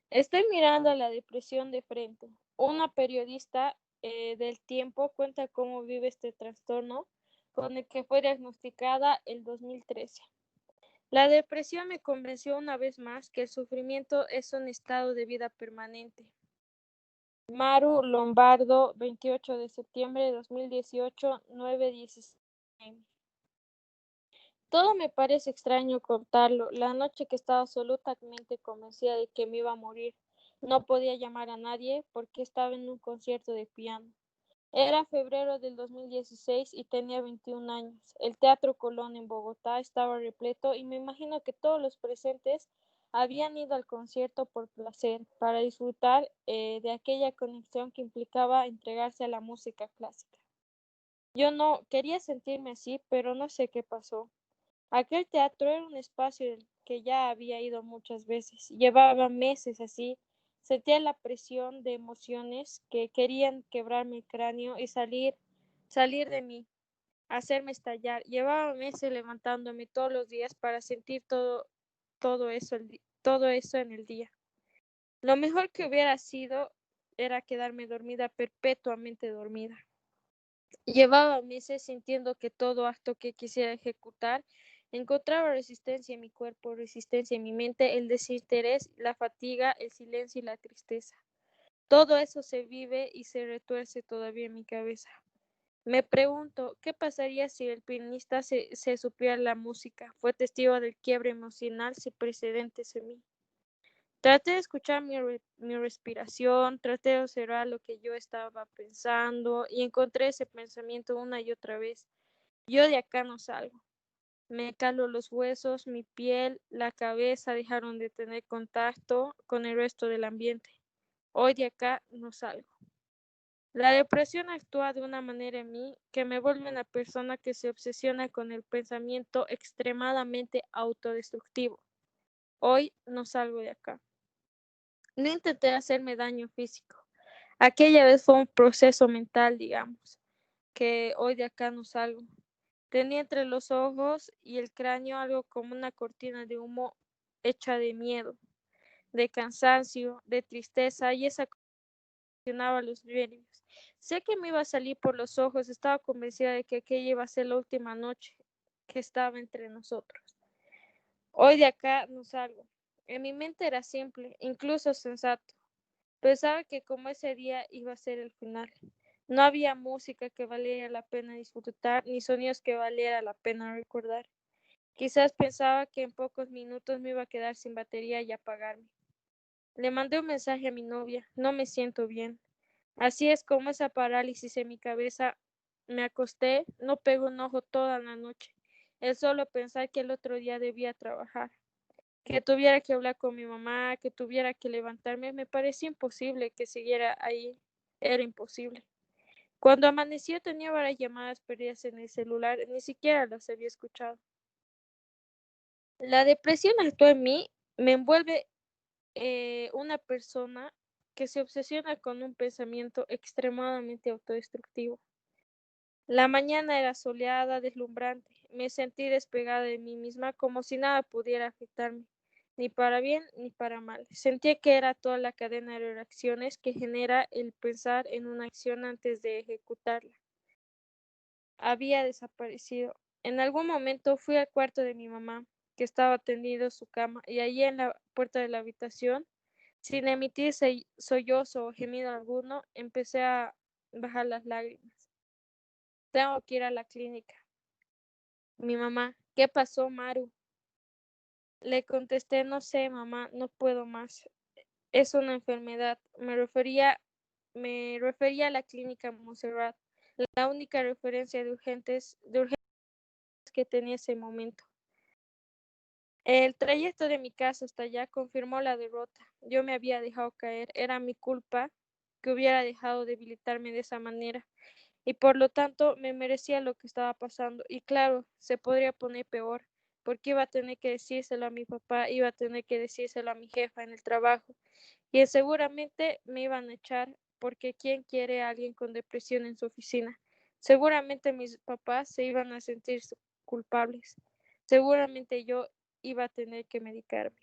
Estoy mirando a la depresión de frente. Una periodista del Tiempo cuenta cómo vive este trastorno con el que fue diagnosticada el 2013. La depresión me convenció una vez más que el sufrimiento es un estado de vida permanente. Maru Lombardo, 28 de septiembre de 2018, 9:16 AM. Todo me parece extraño contarlo. La noche que estaba absolutamente convencida de que me iba a morir, no podía llamar a nadie porque estaba en un concierto de piano. Era febrero del 2016 y tenía 21 años. El Teatro Colón en Bogotá estaba repleto y me imagino que todos los presentes habían ido al concierto por placer, para disfrutar de aquella conexión que implicaba entregarse a la música clásica. Yo no quería sentirme así, pero no sé qué pasó. Aquel teatro era un espacio del que ya había ido muchas veces. Llevaba meses así. Sentía la presión de emociones que querían quebrarme el cráneo y salir de mí, hacerme estallar. Llevaba meses levantándome todos los días para sentir todo eso en el día. Lo mejor que hubiera sido era quedarme dormida, perpetuamente dormida. Llevaba meses sintiendo que todo acto que quisiera ejecutar encontraba resistencia en mi cuerpo, resistencia en mi mente, el desinterés, la fatiga, el silencio y la tristeza. Todo eso se vive y se retuerce todavía en mi cabeza. Me pregunto, ¿qué pasaría si el pianista se supiera la música? Fue testigo del quiebre emocional sin precedentes en mí. Traté de escuchar mi respiración, traté de observar lo que yo estaba pensando y encontré ese pensamiento una y otra vez. Yo de acá no salgo. Me calo los huesos, mi piel, la cabeza dejaron de tener contacto con el resto del ambiente. Hoy de acá no salgo. La depresión actúa de una manera en mí que me vuelve una persona que se obsesiona con el pensamiento extremadamente autodestructivo. Hoy no salgo de acá. No intenté hacerme daño físico. Aquella vez fue un proceso mental, digamos, que hoy de acá no salgo. Tenía entre los ojos y el cráneo algo como una cortina de humo hecha de miedo, de cansancio, de tristeza, y esa ocasionaba los nervios. Sé que me iba a salir por los ojos, estaba convencida de que aquella iba a ser la última noche que estaba entre nosotros. Hoy de acá no salgo. En mi mente era simple, incluso sensato. Pensaba que como ese día iba a ser el final, no había música que valiera la pena disfrutar, ni sonidos que valiera la pena recordar. Quizás pensaba que en pocos minutos me iba a quedar sin batería y apagarme. Le mandé un mensaje a mi novia, no me siento bien. Así es como esa parálisis en mi cabeza. Me acosté, no pego un ojo toda la noche. El solo pensar que el otro día debía trabajar, que tuviera que hablar con mi mamá, que tuviera que levantarme, me parecía imposible que siguiera ahí. Era imposible. Cuando amaneció tenía varias llamadas perdidas en el celular, ni siquiera las había escuchado. La depresión actuó en mí, me envuelve una persona que se obsesiona con un pensamiento extremadamente autodestructivo. La mañana era soleada, deslumbrante. Me sentí despegada de mí misma como si nada pudiera afectarme, ni para bien ni para mal. Sentía que era toda la cadena de reacciones que genera el pensar en una acción antes de ejecutarla. Había desaparecido. En algún momento fui al cuarto de mi mamá, que estaba tendido en su cama, y allí en la puerta de la habitación, sin emitir sollozo o gemido alguno, empecé a bajar las lágrimas. Tengo que ir a la clínica. Mi mamá, ¿qué pasó, Maru? Le contesté, no sé, mamá, no puedo más. Es una enfermedad. Me refería a la clínica Montserrat, la única referencia de urgencias que tenía ese momento. El trayecto de mi casa hasta allá confirmó la derrota. Yo me había dejado caer. Era mi culpa que hubiera dejado debilitarme de esa manera. Y por lo tanto me merecía lo que estaba pasando. Y claro, se podría poner peor, porque iba a tener que decírselo a mi papá, iba a tener que decírselo a mi jefa en el trabajo, y seguramente me iban a echar, porque ¿quién quiere a alguien con depresión en su oficina? Seguramente mis papás se iban a sentir culpables. Seguramente yo iba a tener que medicarme.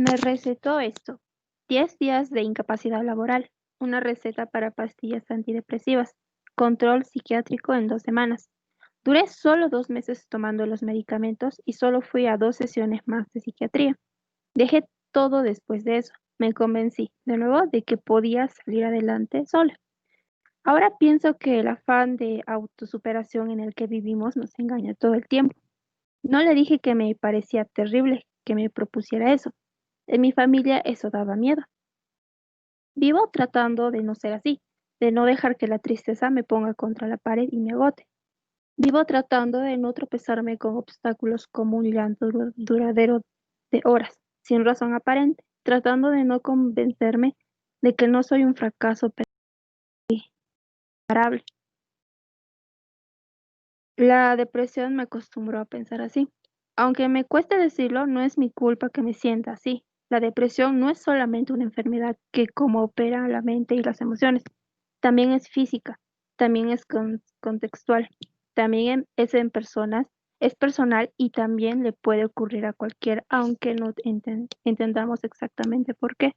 Me recetó esto: 10 días de incapacidad laboral, una receta para pastillas antidepresivas, control psiquiátrico en 2 semanas. Duré solo 2 meses tomando los medicamentos y solo fui a 2 sesiones más de psiquiatría. Dejé todo después de eso. Me convencí de nuevo de que podía salir adelante sola. Ahora pienso que el afán de autosuperación en el que vivimos nos engaña todo el tiempo. No le dije que me parecía terrible que me propusiera eso. En mi familia eso daba miedo. Vivo tratando de no ser así, de no dejar que la tristeza me ponga contra la pared y me agote. Vivo tratando de no tropezarme con obstáculos como un llanto duradero de horas, sin razón aparente, tratando de no convencerme de que no soy un fracaso parable. La depresión me acostumbró a pensar así. Aunque me cueste decirlo, no es mi culpa que me sienta así. La depresión no es solamente una enfermedad que como opera la mente y las emociones, también es física, también es contextual, también es en personas, es personal y también le puede ocurrir a cualquiera, aunque no entendamos exactamente por qué.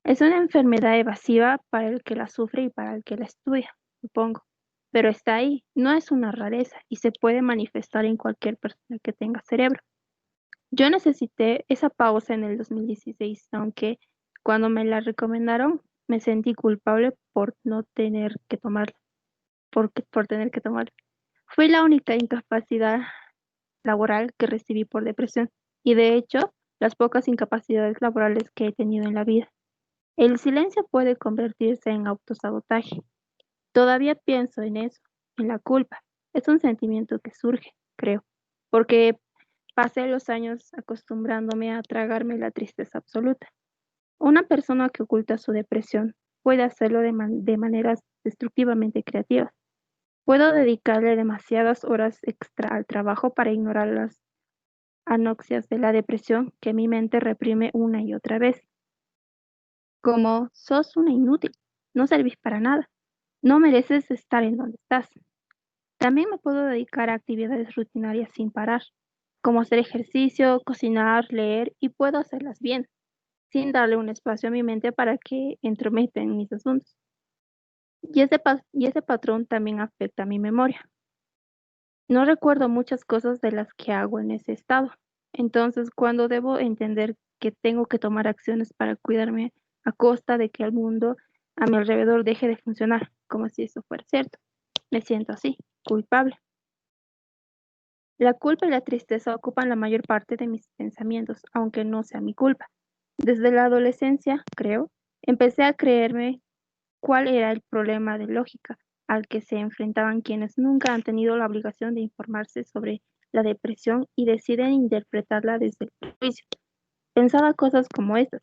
Es una enfermedad evasiva para el que la sufre y para el que la estudia, supongo. Pero está ahí, no es una rareza y se puede manifestar en cualquier persona que tenga cerebro. Yo necesité esa pausa en el 2016, aunque cuando me la recomendaron me sentí culpable por no tener que tomarla, por tener que tomarla. Fue la única incapacidad laboral que recibí por depresión y de hecho las pocas incapacidades laborales que he tenido en la vida. El silencio puede convertirse en autosabotaje. Todavía pienso en eso, en la culpa. Es un sentimiento que surge, creo, porque pasé los años acostumbrándome a tragarme la tristeza absoluta. Una persona que oculta su depresión puede hacerlo de maneras destructivamente creativas. Puedo dedicarle demasiadas horas extra al trabajo para ignorar las anoxias de la depresión que mi mente reprime una y otra vez. Como sos una inútil, no servís para nada, no mereces estar en donde estás. También me puedo dedicar a actividades rutinarias sin parar, como hacer ejercicio, cocinar, leer, y puedo hacerlas bien, sin darle un espacio a mi mente para que entrometa en mis asuntos. Y ese patrón también afecta a mi memoria. No recuerdo muchas cosas de las que hago en ese estado. Entonces, cuando debo entender que tengo que tomar acciones para cuidarme a costa de que el mundo a mi alrededor deje de funcionar, como si eso fuera cierto, me siento así, culpable. La culpa y la tristeza ocupan la mayor parte de mis pensamientos, aunque no sea mi culpa. Desde la adolescencia, creo, empecé a creerme cuál era el problema de lógica al que se enfrentaban quienes nunca han tenido la obligación de informarse sobre la depresión y deciden interpretarla desde el prejuicio. Pensaba cosas como estas: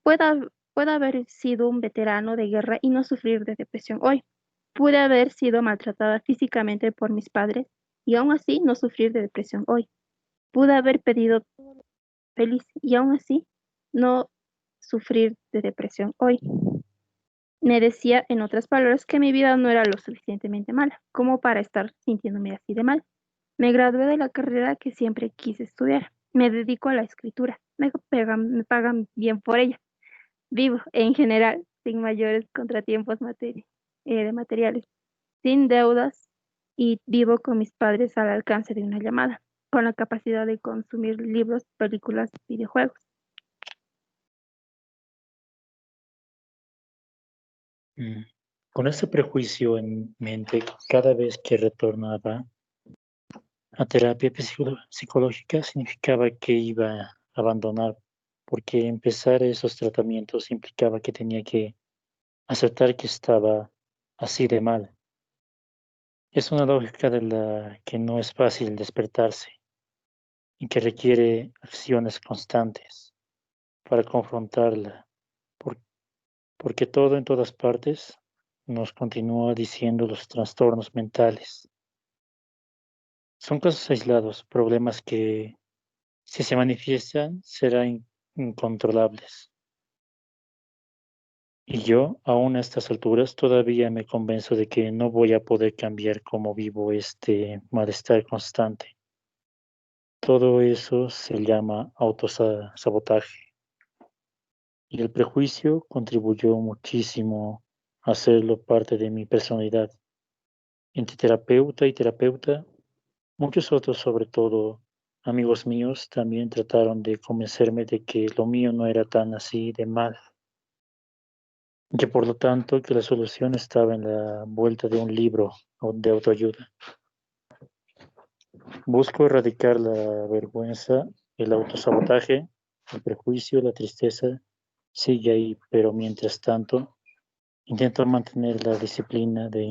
puedo haber sido un veterano de guerra y no sufrir de depresión hoy. Pude haber sido maltratada físicamente por mis padres y aún así no sufrir de depresión hoy. Pude haber pedido feliz y aún así no sufrir de depresión hoy. Me decía, en otras palabras, que mi vida no era lo suficientemente mala como para estar sintiéndome así de mal. Me gradué de la carrera que siempre quise estudiar. Me dedico a la escritura. Me pagan bien por ella. Vivo, en general, sin mayores contratiempos de materiales, sin deudas y vivo con mis padres al alcance de una llamada, con la capacidad de consumir libros, películas, videojuegos. Mm. Con este prejuicio en mente, cada vez que retornaba a terapia psicológica significaba que iba a abandonar, porque empezar esos tratamientos implicaba que tenía que aceptar que estaba así de mal. Es una lógica de la que no es fácil despertarse y que requiere acciones constantes para confrontarla, por- porque todo en todas partes nos continúa diciendo los trastornos mentales. Son casos aislados, problemas que, si se manifiestan, serán incontrolables. Y yo, aún a estas alturas, todavía me convenzo de que no voy a poder cambiar cómo vivo este malestar constante. Todo eso se llama autosabotaje. Y el prejuicio contribuyó muchísimo a hacerlo parte de mi personalidad. Entre terapeuta y terapeuta, muchos otros, sobre todo amigos míos, también trataron de convencerme de que lo mío no era tan así de mal, que por lo tanto que la solución estaba en la vuelta de un libro de autoayuda. Busco erradicar la vergüenza, el autosabotaje, el prejuicio, la tristeza, sigue ahí, pero mientras tanto intento mantener la disciplina de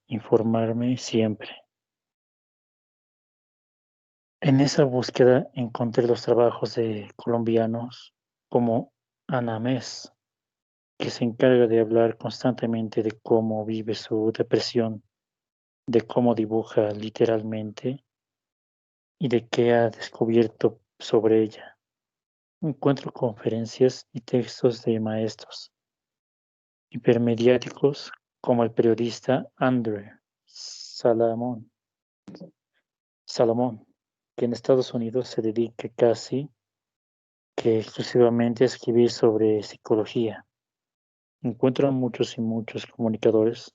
informarme siempre. En esa búsqueda encontré los trabajos de colombianos como Ana Mes, que se encarga de hablar constantemente de cómo vive su depresión, de cómo dibuja literalmente y de qué ha descubierto sobre ella. Encuentro conferencias y textos de maestros hipermediáticos como el periodista Andrew Salomón, que en Estados Unidos se dedica casi que exclusivamente a escribir sobre psicología. Encuentro muchos y muchos comunicadores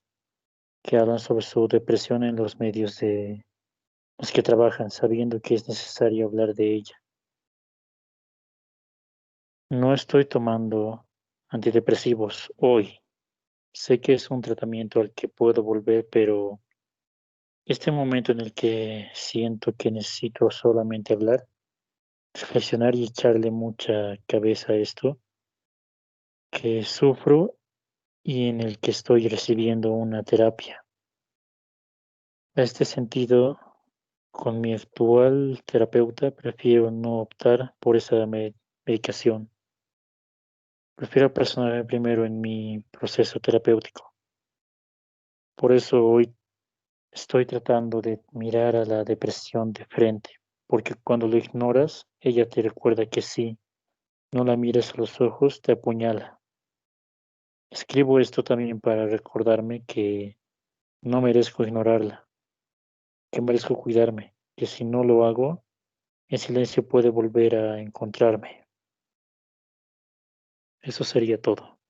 que hablan sobre su depresión en los medios de los que trabajan, sabiendo que es necesario hablar de ella. No estoy tomando antidepresivos hoy. Sé que es un tratamiento al que puedo volver, pero este momento en el que siento que necesito solamente hablar, reflexionar y echarle mucha cabeza a esto, que sufro y en el que estoy recibiendo una terapia. En este sentido, con mi actual terapeuta prefiero no optar por esa medicación. Prefiero personarme primero en mi proceso terapéutico. Por eso hoy estoy tratando de mirar a la depresión de frente, porque cuando lo ignoras, ella te recuerda que sí, no la mires a los ojos, te apuñala. Escribo esto también para recordarme que no merezco ignorarla, que merezco cuidarme, que si no lo hago, el silencio puede volver a encontrarme. Eso sería todo.